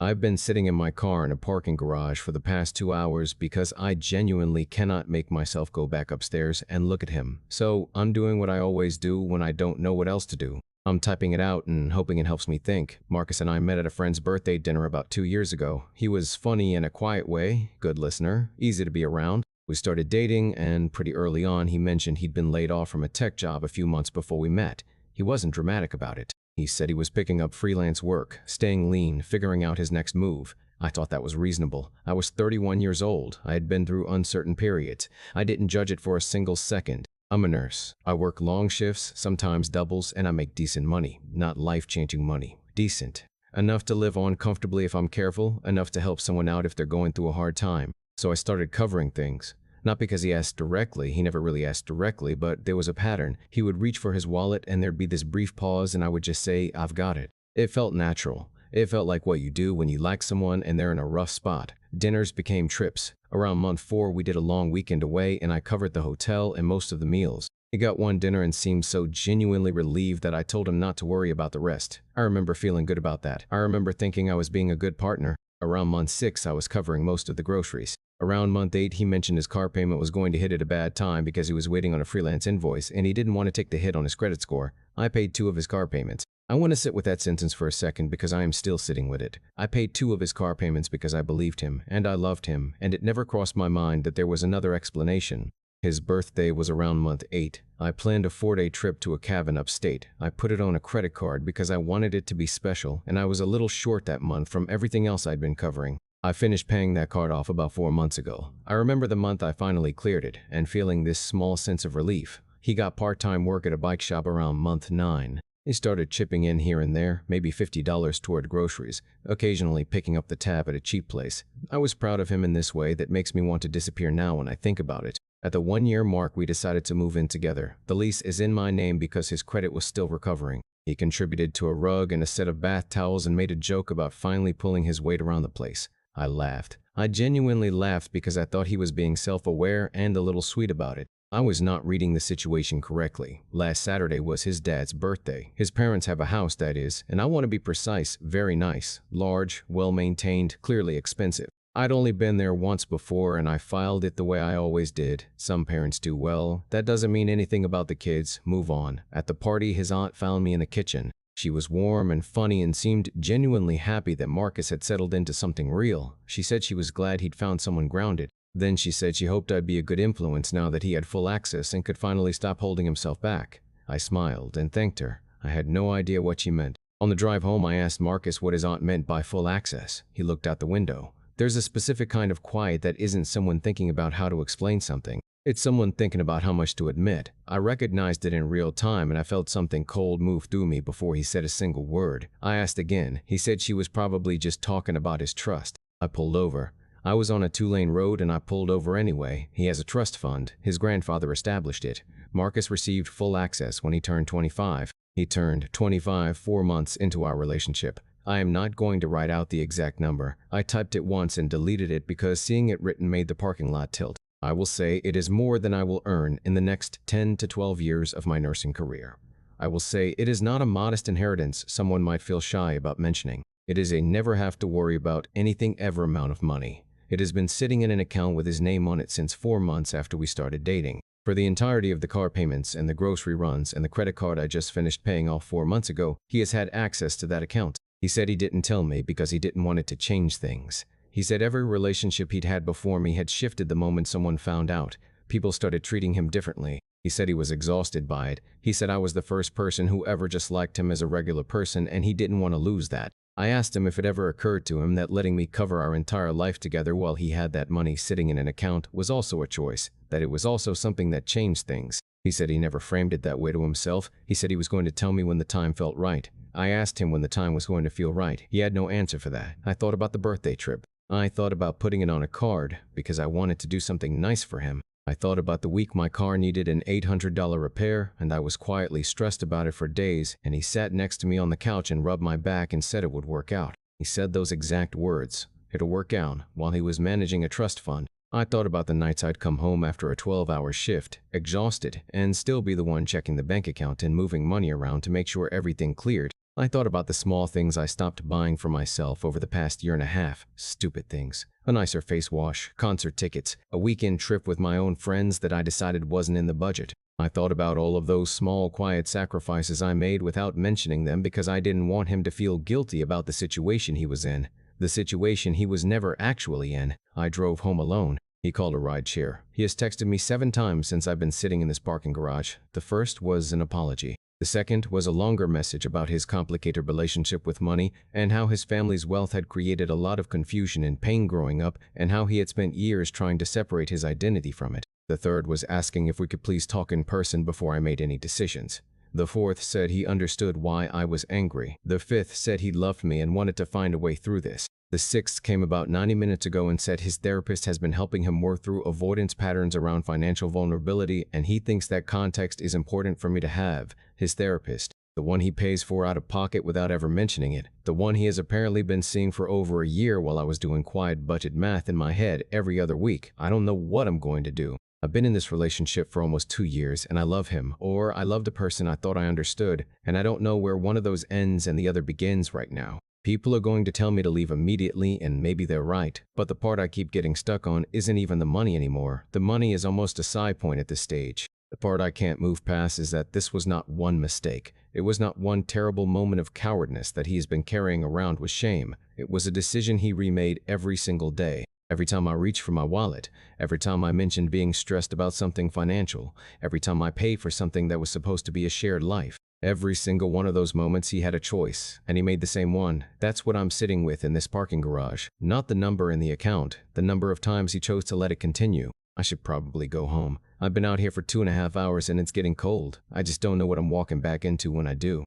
I've been sitting in my car in a parking garage for the past 2 hours because I genuinely cannot make myself go back upstairs and look at him. So I'm doing what I always do when I don't know what else to do. I'm typing it out and hoping it helps me think. Marcus and I met at a friend's birthday dinner about 2 years ago. He was funny in a quiet way, good listener, easy to be around. We started dating, and pretty early on he mentioned he'd been laid off from a tech job a few months before we met. He wasn't dramatic about it. He said he was picking up freelance work, staying lean, figuring out his next move. I thought that was reasonable. I was 31 years old. I had been through uncertain periods. I didn't judge it for a single second. I'm a nurse. I work long shifts, sometimes doubles, and I make decent money. Not life-changing money. Decent. Enough to live on comfortably if I'm careful, enough to help someone out if they're going through a hard time. So I started covering things. Not because he asked directly, he never really asked directly, but there was a pattern. He would reach for his wallet and there'd be this brief pause and I would just say, "I've got it." It felt natural. It felt like what you do when you like someone and they're in a rough spot. Dinners became trips. Around month 4, we did a long weekend away and I covered the hotel and most of the meals. He got one dinner and seemed so genuinely relieved that I told him not to worry about the rest. I remember feeling good about that. I remember thinking I was being a good partner. Around month 6, I was covering most of the groceries. Around month 8, he mentioned his car payment was going to hit at a bad time because he was waiting on a freelance invoice and he didn't want to take the hit on his credit score. I paid 2 of his car payments. I want to sit with that sentence for a second because I am still sitting with it. I paid 2 of his car payments because I believed him and I loved him, and it never crossed my mind that there was another explanation. His birthday was around month 8. I planned a 4-day trip to a cabin upstate. I put it on a credit card because I wanted it to be special, and I was a little short that month from everything else I'd been covering. I finished paying that card off about 4 months ago. I remember the month I finally cleared it and feeling this small sense of relief. He got part-time work at a bike shop around month 9. He started chipping in here and there, maybe $50 toward groceries, occasionally picking up the tab at a cheap place. I was proud of him in this way that makes me want to disappear now when I think about it. At the 1-year mark, we decided to move in together. The lease is in my name because his credit was still recovering. He contributed to a rug and a set of bath towels and made a joke about finally pulling his weight around the place. I laughed. I genuinely laughed because I thought he was being self-aware and a little sweet about it. I was not reading the situation correctly. Last Saturday was his dad's birthday. His parents have a house, that is, and I want to be precise, very nice, large, well-maintained, clearly expensive. I'd only been there once before and I filed it the way I always did. Some parents do well. That doesn't mean anything about the kids. Move on. At the party, his aunt found me in the kitchen. She was warm and funny and seemed genuinely happy that Marcus had settled into something real. She said she was glad he'd found someone grounded. Then she said she hoped I'd be a good influence now that he had full access and could finally stop holding himself back. I smiled and thanked her. I had no idea what she meant. On the drive home, I asked Marcus what his aunt meant by full access. He looked out the window. There's a specific kind of quiet that isn't someone thinking about how to explain something. It's someone thinking about how much to admit. I recognized it in real time and I felt something cold move through me before he said a single word. I asked again. He said she was probably just talking about his trust. I pulled over. I was on a 2-lane road and I pulled over anyway. He has a trust fund. His grandfather established it. Marcus received full access when he turned 25. He turned 25 4 months into our relationship. I am not going to write out the exact number. I typed it once and deleted it because seeing it written made the parking lot tilt. I will say it is more than I will earn in the next 10 to 12 years of my nursing career. I will say it is not a modest inheritance someone might feel shy about mentioning. It is a never have to worry about anything ever amount of money. It has been sitting in an account with his name on it since 4 months after we started dating. For the entirety of the car payments and the grocery runs and the credit card I just finished paying off 4 months ago, he has had access to that account. He said he didn't tell me because he didn't want it to change things. He said every relationship he'd had before me had shifted the moment someone found out. People started treating him differently. He said he was exhausted by it. He said I was the first person who ever just liked him as a regular person and he didn't want to lose that. I asked him if it ever occurred to him that letting me cover our entire life together while he had that money sitting in an account was also a choice, that it was also something that changed things. He said he never framed it that way to himself. He said he was going to tell me when the time felt right. I asked him when the time was going to feel right. He had no answer for that. I thought about the birthday trip. I thought about putting it on a card because I wanted to do something nice for him. I thought about the week my car needed an $800 repair and I was quietly stressed about it for days, and he sat next to me on the couch and rubbed my back and said it would work out. He said those exact words, "It'll work out," while he was managing a trust fund. I thought about the nights I'd come home after a 12-hour shift, exhausted, and still be the one checking the bank account and moving money around to make sure everything cleared. I thought about the small things I stopped buying for myself over the past year and a half. Stupid things. A nicer face wash, concert tickets, a weekend trip with my own friends that I decided wasn't in the budget. I thought about all of those small, quiet sacrifices I made without mentioning them because I didn't want him to feel guilty about the situation he was in. The situation he was never actually in. I drove home alone. He called a rideshare. He has texted me 7 times since I've been sitting in this parking garage. The first was an apology. The second was a longer message about his complicated relationship with money and how his family's wealth had created a lot of confusion and pain growing up and how he had spent years trying to separate his identity from it. The third was asking if we could please talk in person before I made any decisions. The fourth said he understood why I was angry. The fifth said he loved me and wanted to find a way through this. The sixth came about 90 minutes ago and said his therapist has been helping him work through avoidance patterns around financial vulnerability and he thinks that context is important for me to have. His therapist, the one he pays for out of pocket without ever mentioning it, the one he has apparently been seeing for over a year while I was doing quiet budget math in my head every other week. I don't know what I'm going to do. I've been in this relationship for almost 2 years and I love him, or I loved a person I thought I understood, and I don't know where one of those ends and the other begins right now. People are going to tell me to leave immediately, and maybe they're right, but the part I keep getting stuck on isn't even the money anymore. The money is almost a side point at this stage. The part I can't move past is that this was not one mistake. It was not one terrible moment of cowardice that he has been carrying around with shame. It was a decision he remade every single day. Every time I reach for my wallet, every time I mentioned being stressed about something financial, every time I pay for something that was supposed to be a shared life. Every single one of those moments he had a choice, and he made the same one. That's what I'm sitting with in this parking garage. Not the number in the account, the number of times he chose to let it continue. I should probably go home. I've been out here for 2.5 hours and it's getting cold. I just don't know what I'm walking back into when I do.